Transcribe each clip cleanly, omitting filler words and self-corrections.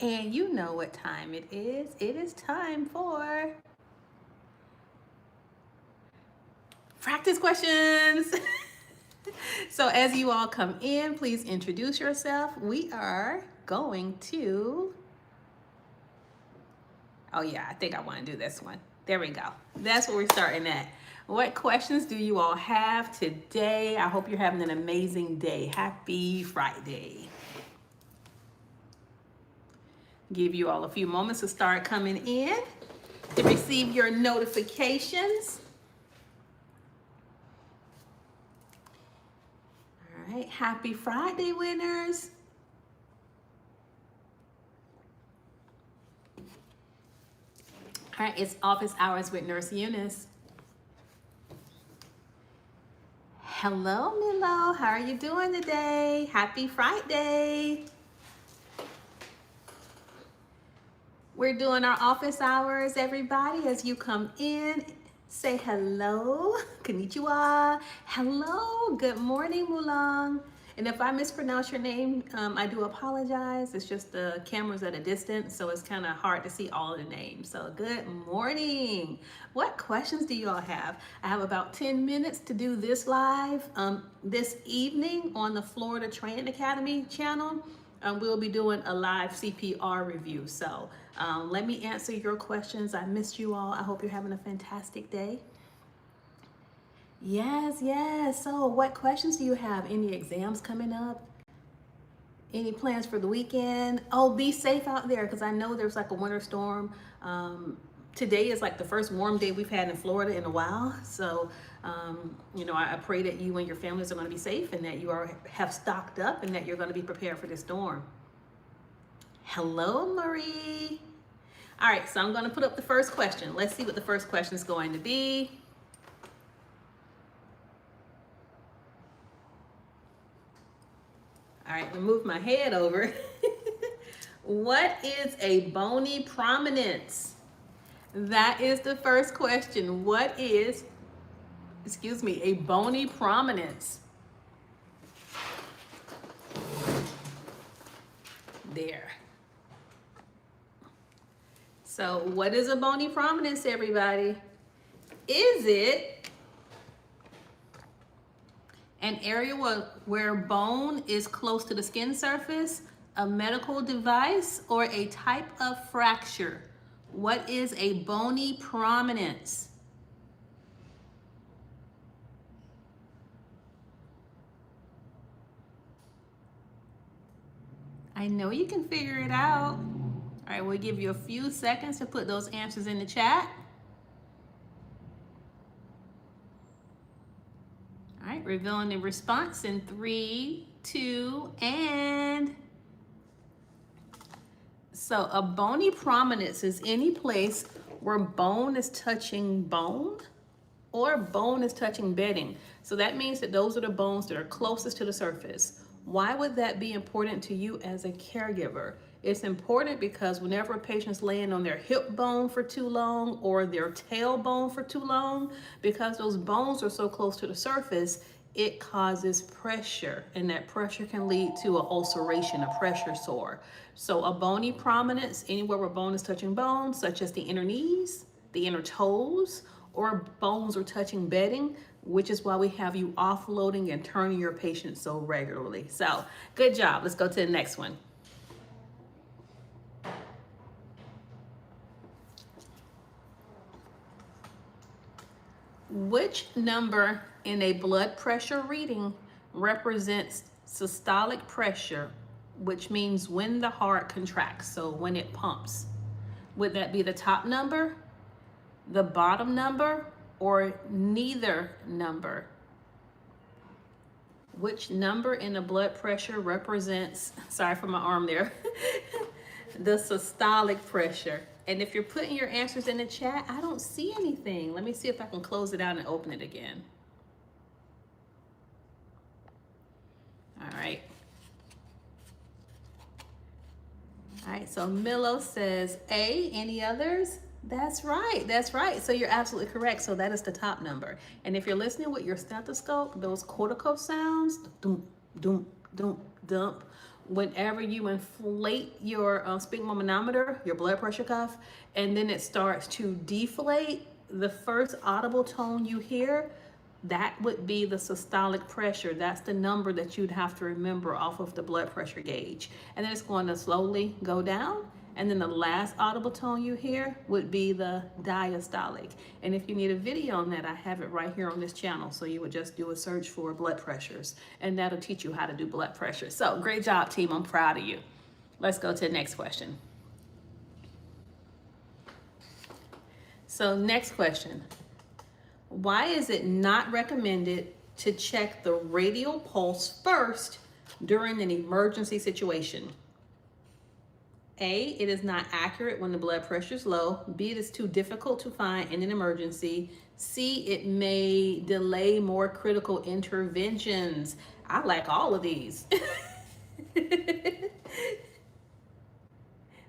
And you know what time it is. It is time for practice questions. So as you all come in, please introduce yourself. We are going to, oh yeah, I think I want to do this one. There we go. That's what we're starting at. What questions do you all have today? I hope you're having an amazing day. Happy Friday. Give you all a few moments to start coming in to receive your notifications. All right, happy Friday, winners. All right, it's office hours with Nurse Eunice. Hello, Milo. How are you doing today? Happy Friday. We're doing our office hours, everybody. As you come in, say hello. Konnichiwa. Hello. Good morning, Mulang. And if I mispronounce your name, I do apologize. It's just the camera's at a distance, so it's kind of hard to see all of the names. So good morning. What questions do you all have? I have about 10 minutes to do this live this evening on the Florida Training Academy channel. We'll be doing a live CPR review. So let me answer your questions. I missed you all. I hope you're having a fantastic day. Yes, yes. So what questions do you have? Any exams coming up? Any plans for the weekend? Oh, be safe out there because I know there's like a winter storm. Today is like the first warm day we've had in Florida in a while. So, you know, I pray that you and your families are going to be safe and that you have stocked up and that you're going to be prepared for this storm. Hello, Marie. All right, so I'm going to put up the first question. Let's see what the first question is going to be. All right, move my head over. What is a bony prominence? That is the first question. What is, a bony prominence? There. So what is a bony prominence, everybody? Is it an area where bone is close to the skin surface, a medical device, or a type of fracture? What is a bony prominence? I know you can figure it out. All right, we'll give you a few seconds to put those answers in the chat. All right, revealing the response in 3, 2, and... So a bony prominence is any place where bone is touching bone or bone is touching bedding. So that means that those are the bones that are closest to the surface. Why would that be important to you as a caregiver? It's important because whenever a patient's laying on their hip bone for too long or their tailbone for too long, because those bones are so close to the surface, it causes pressure, and that pressure can lead to an ulceration, a pressure sore. So a bony prominence, anywhere where bone is touching bone, such as the inner knees, the inner toes, or bones are touching bedding, which is why we have you offloading and turning your patients so regularly. So good job. Let's go to the next one. Which number in a blood pressure reading represents systolic pressure, which means when the heart contracts, so when it pumps? Would that be the top number, the bottom number, or neither number? Which number in the blood pressure represents, sorry for my arm there, the systolic pressure? And if you're putting your answers in the chat, I don't see anything. Let me see if I can close it out and open it again. All right. All right, so Milo says A. Any others? That's right, that's right. So you're absolutely correct. So that is the top number. And if you're listening with your stethoscope, those cortical sounds, dump, dump, dump, dump, whenever you inflate your sphygmomanometer, your blood pressure cuff, and then it starts to deflate, the first audible tone you hear, that would be the systolic pressure. That's the number that you'd have to remember off of the blood pressure gauge. And then it's going to slowly go down. And then the last audible tone you hear would be the diastolic. And if you need a video on that, I have it right here on this channel. So you would just do a search for blood pressures, and that'll teach you how to do blood pressure. So great job, team. I'm proud of you. Let's go to the next question. So next question. Why is it not recommended to check the radial pulse first during an emergency situation? A, it is not accurate when the blood pressure is low. B, it is too difficult to find in an emergency. C, it may delay more critical interventions. I like all of these.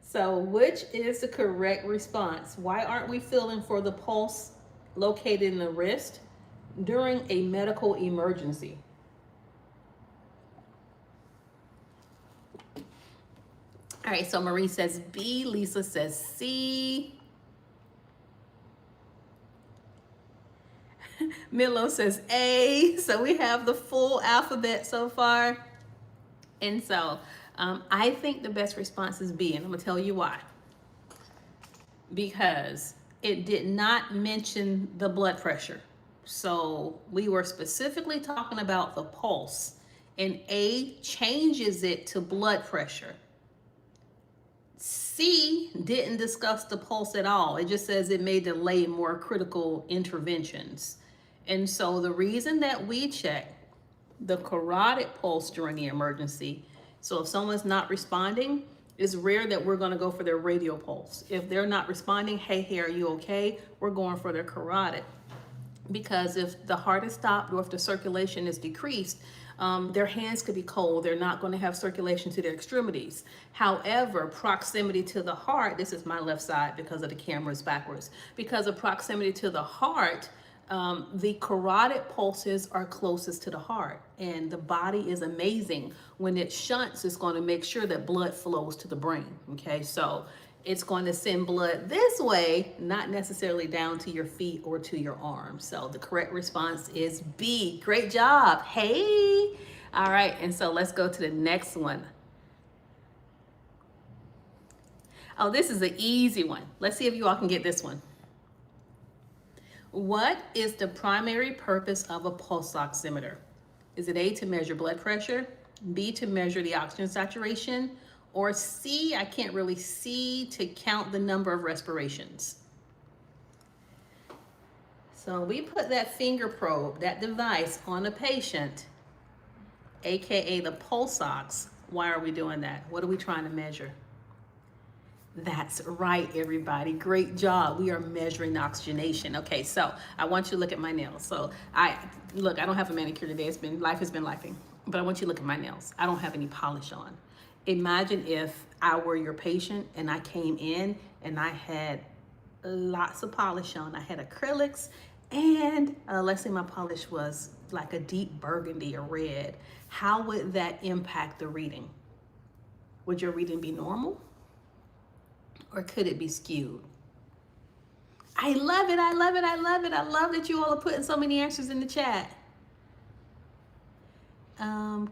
So which is the correct response? Why aren't we feeling for the pulse located in the wrist during a medical emergency? All right, so Marie says B, Lisa says C. Milo says A. So we have the full alphabet so far. And so I think the best response is B, and I'm gonna tell you why. Because it did not mention the blood pressure. So we were specifically talking about the pulse, and A changes it to blood pressure. C didn't discuss the pulse at all. It just says it may delay more critical interventions. And so the reason that we check the carotid pulse during the emergency, so if someone's not responding, it's rare that we're going to go for their radial pulse. If they're not responding, hey, are you okay? We're going for their carotid. Because if the heart is stopped or if the circulation is decreased, their hands could be cold. They're not going to have circulation to their extremities. However, proximity to the heart, this is my left side because of the camera's backwards. Because of proximity to the heart, the carotid pulses are closest to the heart, and the body is amazing. When it shunts, it's going to make sure that blood flows to the brain. Okay, so it's going to send blood this way, not necessarily down to your feet or to your arms. So the correct response is B. Great job. Hey. All right, and so let's go to the next one. Oh, this is an easy one. Let's see if you all can get this one. What is the primary purpose of a pulse oximeter? Is it A, to measure blood pressure, B, to measure the oxygen saturation, or C, I can't really see, to count the number of respirations? So we put that finger probe, that device, on a patient, AKA the pulse ox. Why are we doing that? What are we trying to measure? That's right, everybody. Great job. We are measuring the oxygenation. Okay, so I want you to look at my nails. So I don't have a manicure today. Life has been lifing, but I want you to look at my nails. I don't have any polish on. Imagine if I were your patient and I came in and I had lots of polish on. I had acrylics, and let's say my polish was like a deep burgundy or red. How would that impact the reading? Would your reading be normal? Or could it be skewed? I love it, I love it, I love it. I love that you all are putting so many answers in the chat.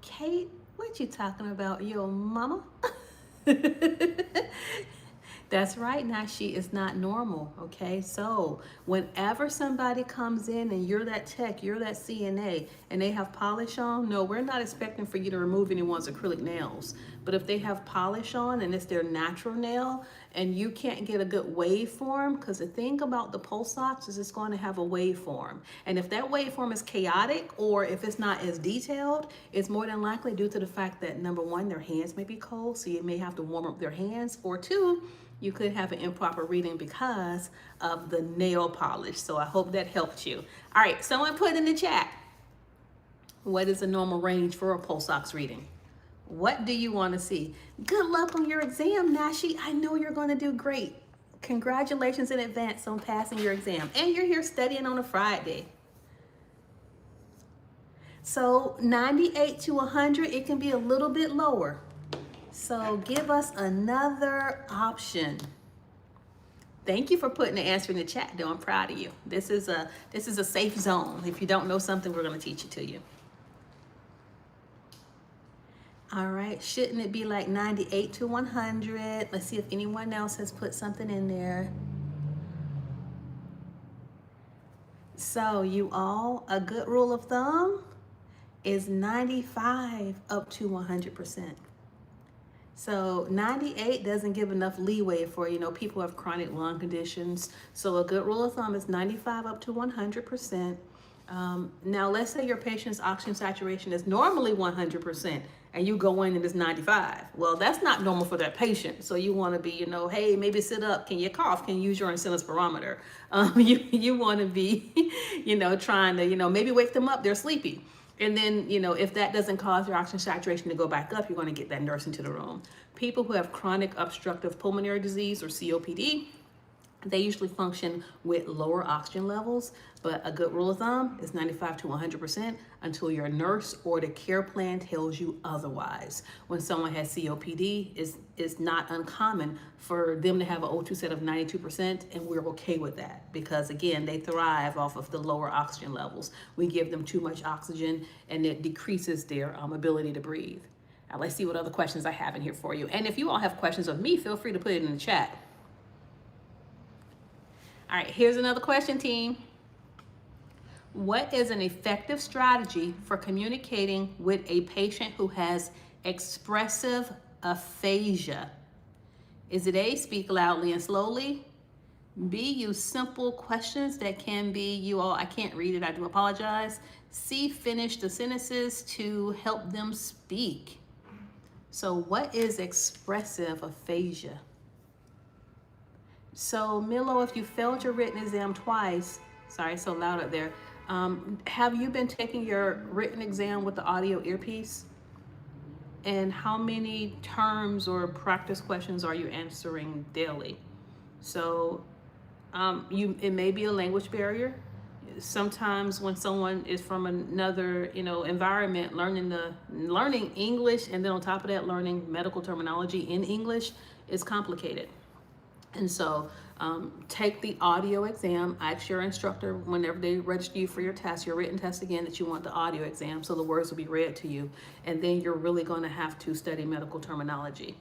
Kate, what you talking about? Your mama? That's right, Nashi, it's not normal, okay? So whenever somebody comes in and you're that tech, you're that CNA, and they have polish on, no, we're not expecting for you to remove anyone's acrylic nails. But if they have polish on and it's their natural nail and you can't get a good waveform, because the thing about the pulse ox is it's going to have a waveform. And if that waveform is chaotic or if it's not as detailed, it's more than likely due to the fact that, number one, their hands may be cold, so you may have to warm up their hands, or two, you could have an improper reading because of the nail polish. So I hope that helped you. All right, someone put in the chat, what is the normal range for a pulse ox reading? What do you want to see? Good luck on your exam, Nashi. I know you're going to do great. Congratulations in advance on passing your exam. And you're here studying on a Friday. So 98 to 100, it can be a little bit lower. So give us another option. Thank you for putting the answer in the chat, though. I'm proud of you. This is a safe zone. If you don't know something, we're going to teach it to you. All right, shouldn't it be like 98 to 100? Let's see if anyone else has put something in there. So you all, a good rule of thumb is 95 up to 100%. So 98 doesn't give enough leeway for, people who have chronic lung conditions. So a good rule of thumb is 95 up to 100%. Now, let's say your patient's oxygen saturation is normally 100%, and you go in and it's 95. Well, that's not normal for that patient. So you want to be, hey, maybe sit up. Can you cough? Can you use your insulin spirometer? You want to be, trying to, maybe wake them up. They're sleepy. And then, if that doesn't cause your oxygen saturation to go back up, you're going to get that nurse into the room. People who have chronic obstructive pulmonary disease or COPD, they usually function with lower oxygen levels, but a good rule of thumb is 95 to 100% until your nurse or the care plan tells you otherwise. When someone has COPD, it's not uncommon for them to have an O2 set of 92%, and we're okay with that because, again, they thrive off of the lower oxygen levels. We give them too much oxygen, and it decreases their ability to breathe. Now, let's see what other questions I have in here for you. And if you all have questions of me, feel free to put it in the chat. All right, here's another question, team. What is an effective strategy for communicating with a patient who has expressive aphasia? Is it A, speak loudly and slowly? B, use simple questions that can be, I can't read it, I do apologize. C, finish the sentences to help them speak. So what is expressive aphasia? So Milo, if you failed your written exam twice, sorry, it's so loud up there. Have you been taking your written exam with the audio earpiece? And how many terms or practice questions are you answering daily? So it may be a language barrier. Sometimes when someone is from another, environment, learning English, and then on top of that, learning medical terminology in English is complicated. And so take the audio exam. Ask your instructor whenever they register you for your test, your written test again, that you want the audio exam, so the words will be read to you. And then you're really going to have to study medical terminology.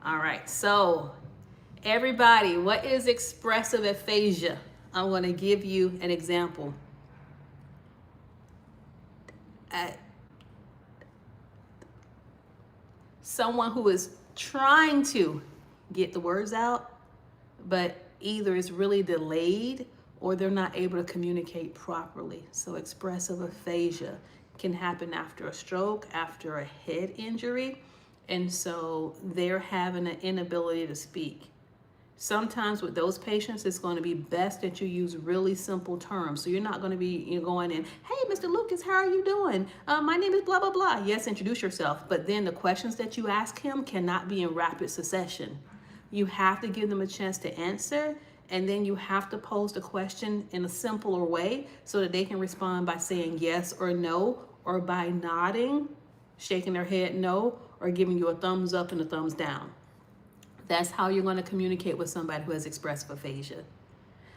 All right, so everybody, what is expressive aphasia? I'm going to give you an example. Someone who is trying to get the words out, but either it's really delayed or they're not able to communicate properly. So expressive aphasia can happen after a stroke, after a head injury, and so they're having an inability to speak. Sometimes with those patients, it's going to be best that you use really simple terms. So you're not going to be going in, hey, Mr. Lucas, how are you doing? My name is blah, blah, blah. Yes, introduce yourself. But then the questions that you ask him cannot be in rapid succession. You have to give them a chance to answer, and then you have to pose the question in a simpler way so that they can respond by saying yes or no, or by nodding, shaking their head no, or giving you a thumbs up and a thumbs down. That's how you're going to communicate with somebody who has expressive aphasia.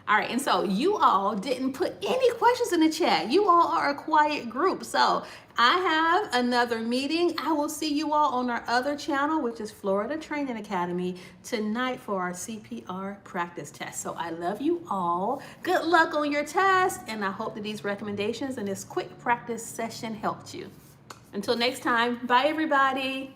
All right, and so you all didn't put any questions in the chat. You all are a quiet group. So I have another meeting. I will see you all on our other channel, which is Florida Training Academy, tonight for our CPR practice test. So I love you all. Good luck on your test, and I hope that these recommendations and this quick practice session helped you. Until next time, bye everybody.